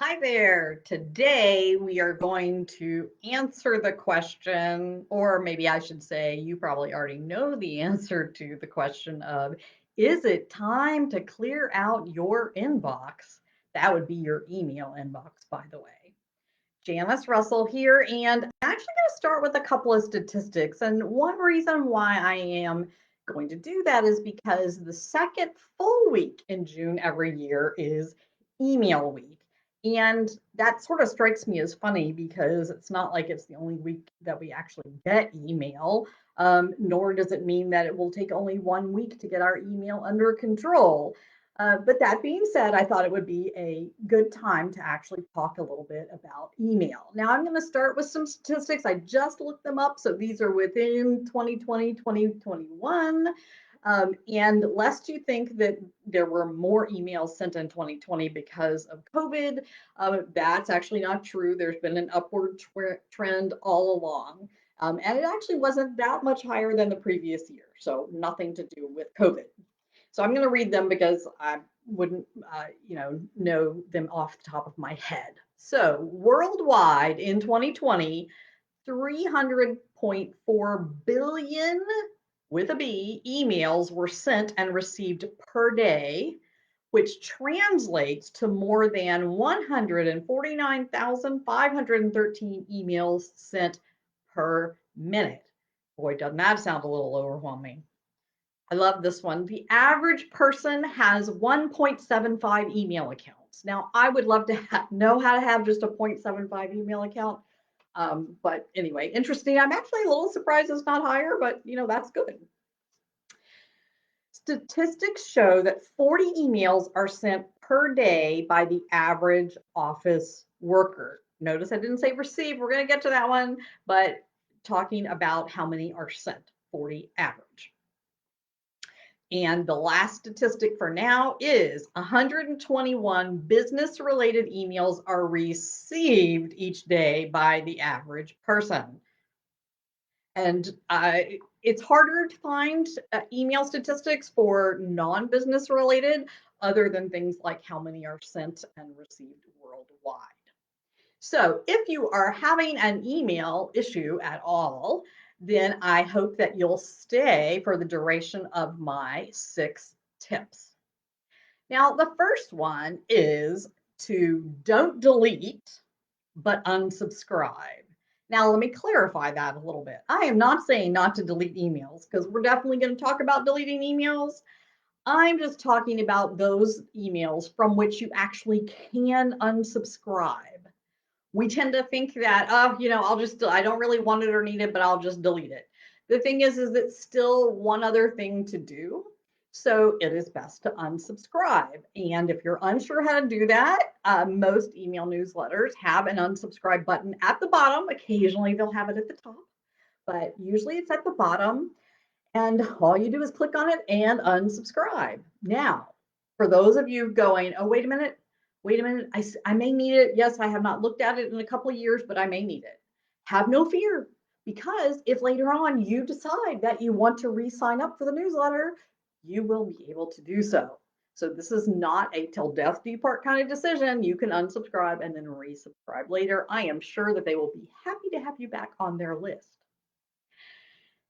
Hi there. Today we are going to answer the question, or maybe I should say, you probably already know the answer to the question of, is it time to clear out your inbox? That would be your email inbox, by the way. Janice Russell here, and I'm actually going to start with a couple of statistics. And one reason why I am going to do that is because the second full week in June every year is email week. And that sort of strikes me as funny because it's not like it's the only week that we actually get email, nor does it mean that it will take only 1 week to get our email under control. But that being said, I thought it would be a good time to actually talk a little bit about email. Now, I'm going to start with some statistics. I just looked them up. So these are within 2020, 2021. And lest you think that there were more emails sent in 2020 because of COVID, that's actually not true. There's been an upward trend all along. And it actually wasn't that much higher than the previous year. So nothing to do with COVID. So I'm going to read them because I wouldn't, know them off the top of my head. So worldwide in 2020, 300.4 billion with a B emails were sent and received per day, which translates to more than 149,513 emails sent per minute. Boy, doesn't that sound a little overwhelming? I love this one. The average person has 1.75 email accounts. Now, I would love to know how to have just a 0.75 email account. But anyway, interesting. I'm actually a little surprised it's not higher, but that's good. Statistics show that 40 emails are sent per day by the average office worker. Notice I didn't say receive. We're going to get to that one, but talking about how many are sent, 40 average. And the last statistic for now is 121 business related emails are received each day by the average person. And it's harder to find email statistics for non business related, other than things like how many are sent and received worldwide. So if you are having an email issue at all, then I hope that you'll stay for the duration of my 6 tips. Now, the first one is to don't delete, but unsubscribe. Now, let me clarify that a little bit. I am not saying not to delete emails because we're definitely going to talk about deleting emails. I'm just talking about those emails from which you actually can unsubscribe. We tend to think that, I don't really want it or need it, but I'll just delete it. The thing is it's still one other thing to do. So it is best to unsubscribe. And if you're unsure how to do that, most email newsletters have an unsubscribe button at the bottom. Occasionally they'll have it at the top, but usually it's at the bottom. And all you do is click on it and unsubscribe. Now, for those of you going, oh, wait a minute, I may need it. Yes, I have not looked at it in a couple of years, but I may need it. Have no fear, because if later on you decide that you want to re-sign up for the newsletter, you will be able to do so. So this is not a till death do you part kind of decision. You can unsubscribe and then resubscribe later. I am sure that they will be happy to have you back on their list.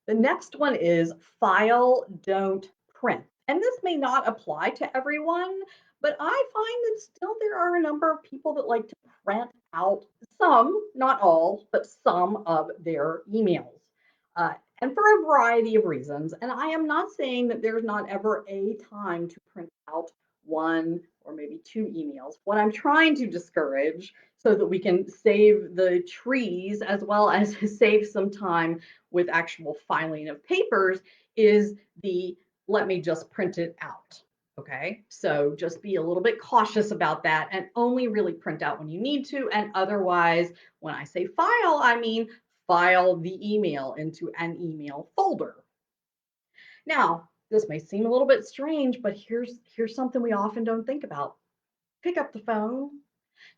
The next one is file, don't print. And this may not apply to everyone, but I find that still there are a number of people that like to print out some, not all, but some of their emails. And for a variety of reasons. And I am not saying that there's not ever a time to print out one or maybe two emails. What I'm trying to discourage, so that we can save the trees as well as save some time with actual filing of papers, is the let me just print it out. Okay, so just be a little bit cautious about that and only really print out when you need to. And otherwise, when I say file, I mean file the email into an email folder. Now, this may seem a little bit strange, but here's something we often don't think about. Pick up the phone.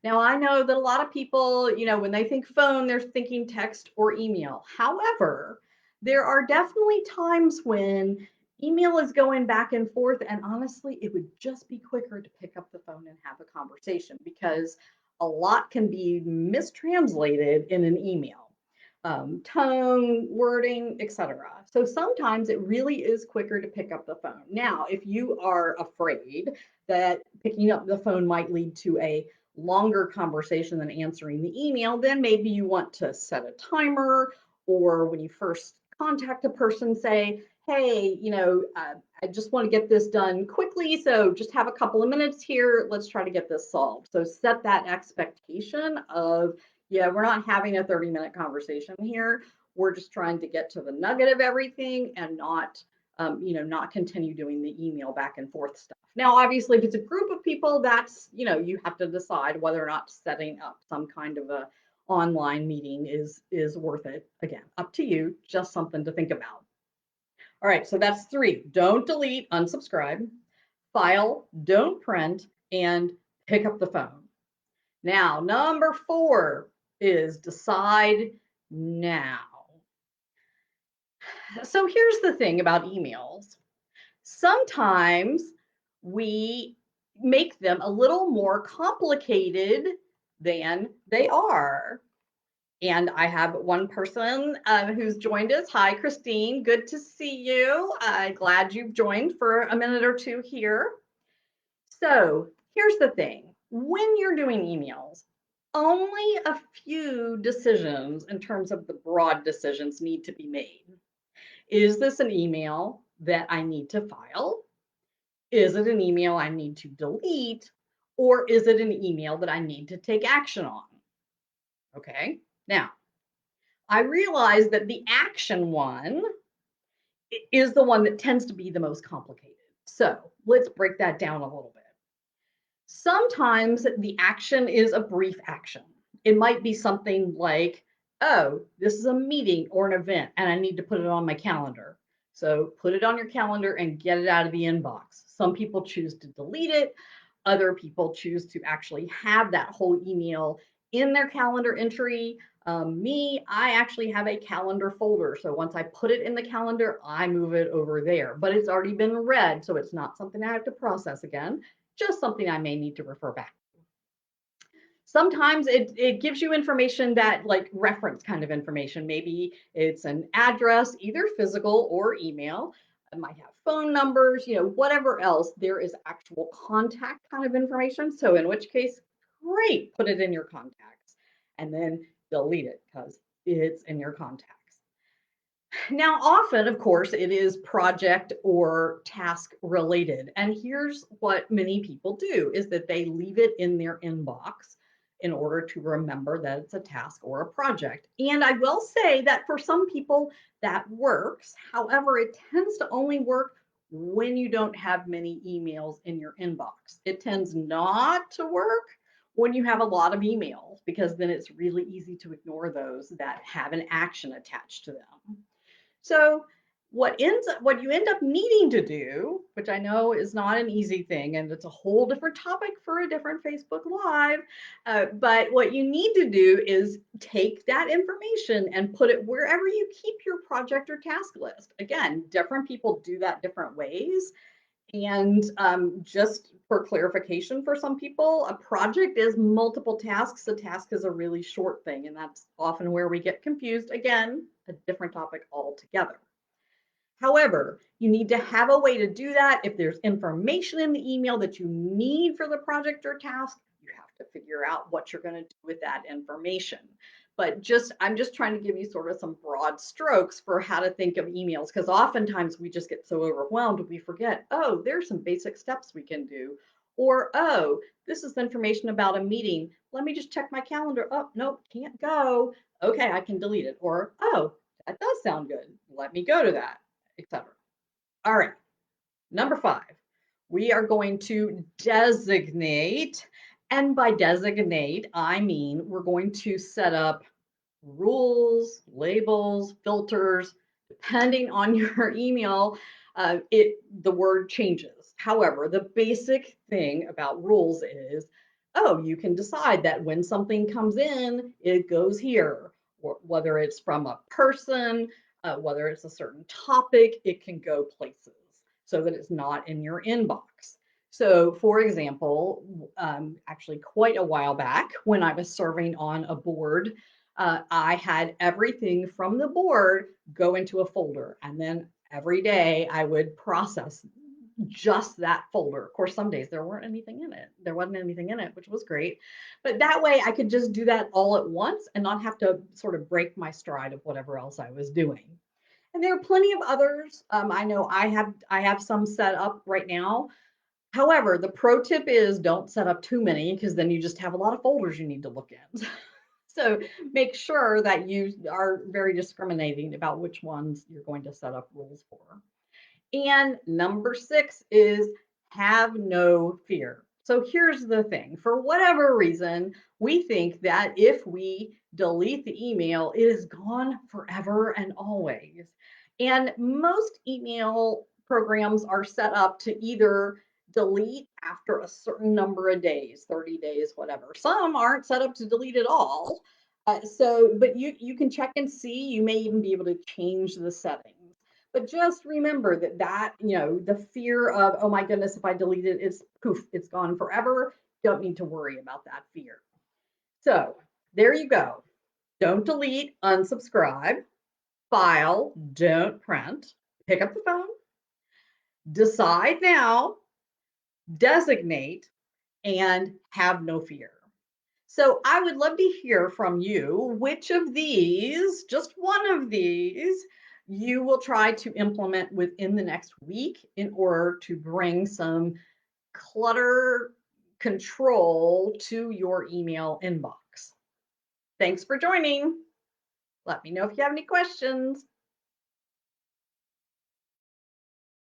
Now, I know that a lot of people, when they think phone, they're thinking text or email. However, there are definitely times when email is going back and forth, and honestly, it would just be quicker to pick up the phone and have a conversation, because a lot can be mistranslated in an email. Tone, wording, etc. So sometimes it really is quicker to pick up the phone. Now, if you are afraid that picking up the phone might lead to a longer conversation than answering the email, then maybe you want to set a timer, or when you first contact a person, say, hey, I just want to get this done quickly, so just have a couple of minutes here. Let's try to get this solved. So set that expectation of, yeah, we're not having a 30-minute conversation here. We're just trying to get to the nugget of everything and not continue doing the email back and forth stuff. Now, obviously, if it's a group of people, that's, you have to decide whether or not setting up some kind of a online meeting is worth it. Again, up to you, just something to think about. All right, so that's 3. Don't delete, unsubscribe, file, don't print, and pick up the phone. Now, number 4 is decide now. So here's the thing about emails. Sometimes we make them a little more complicated than they are. And I have one person who's joined us. Hi, Christine. Good to see you. Glad you've joined for a minute or two here. So here's the thing. When you're doing emails, only a few decisions in terms of the broad decisions need to be made. Is this an email that I need to file? Is it an email I need to delete? Or is it an email that I need to take action on? Okay, now I realize that the action one is the one that tends to be the most complicated. So let's break that down a little bit. Sometimes the action is a brief action. It might be something like, oh, this is a meeting or an event and I need to put it on my calendar. So put it on your calendar and get it out of the inbox. Some people choose to delete it. Other people choose to actually have that whole email in their calendar entry. I actually have a calendar folder. So once I put it in the calendar, I move it over there, but it's already been read. So it's not something I have to process again, just something I may need to refer back to. Sometimes it gives you information that, like, reference kind of information. Maybe it's an address, either physical or email. It might have phone numbers, whatever else. There is actual contact kind of information. So in which case, great, put it in your contacts and then delete it because it's in your contacts. Now, often, of course, it is project or task related. And here's what many people do is that they leave it in their inbox in order to remember that it's a task or a project. And I will say that for some people that works. However, it tends to only work when you don't have many emails in your inbox. It tends not to work when you have a lot of emails, because then it's really easy to ignore those that have an action attached to them. So what you end up needing to do, which I know is not an easy thing, and it's a whole different topic for a different Facebook Live, but what you need to do is take that information and put it wherever you keep your project or task list. Again, different people do that different ways. And just for clarification for some people, a project is multiple tasks. A task is a really short thing, and that's often where we get confused. Again, a different topic altogether. However, you need to have a way to do that. If there's information in the email that you need for the project or task, you have to figure out what you're going to do with that information. But I'm just trying to give you sort of some broad strokes for how to think of emails, because oftentimes we just get so overwhelmed we forget, oh, there's some basic steps we can do. Or, oh, this is information about a meeting. Let me just check my calendar. Oh, nope, can't go. Okay, I can delete it. Or, oh, that does sound good. Let me go to that, etc. All right, number 5, we are going to designate. And by designate, I mean we're going to set up rules, labels, filters, depending on your email. The word changes. However, the basic thing about rules is, oh, you can decide that when something comes in, it goes here, or whether it's from a person, whether it's a certain topic, it can go places so that it's not in your inbox. So, for example, actually, quite a while back when I was serving on a board, I had everything from the board go into a folder. And then every day I would process just that folder. Of course, some days there weren't anything in it. There wasn't anything in it, which was great. But that way I could just do that all at once and not have to sort of break my stride of whatever else I was doing. And there are plenty of others. I know I have some set up right now. However, the pro tip is don't set up too many because then you just have a lot of folders you need to look at. So make sure that you are very discriminating about which ones you're going to set up rules for. And number 6 is have no fear. So here's the thing, for whatever reason, we think that if we delete the email, it is gone forever and always. And most email programs are set up to either delete after a certain number of days, 30 days, whatever. Some aren't set up to delete at all. But you can check and see. You may even be able to change the settings. But just remember that the fear of, oh my goodness, if I delete it, it's poof, it's gone forever. Don't need to worry about that fear. So there you go. Don't delete, unsubscribe, file, don't print, pick up the phone, decide now, designate, and have no fear. So I would love to hear from you which of these, just one of these, you will try to implement within the next week in order to bring some clutter control to your email inbox. Thanks for joining. Let me know if you have any questions.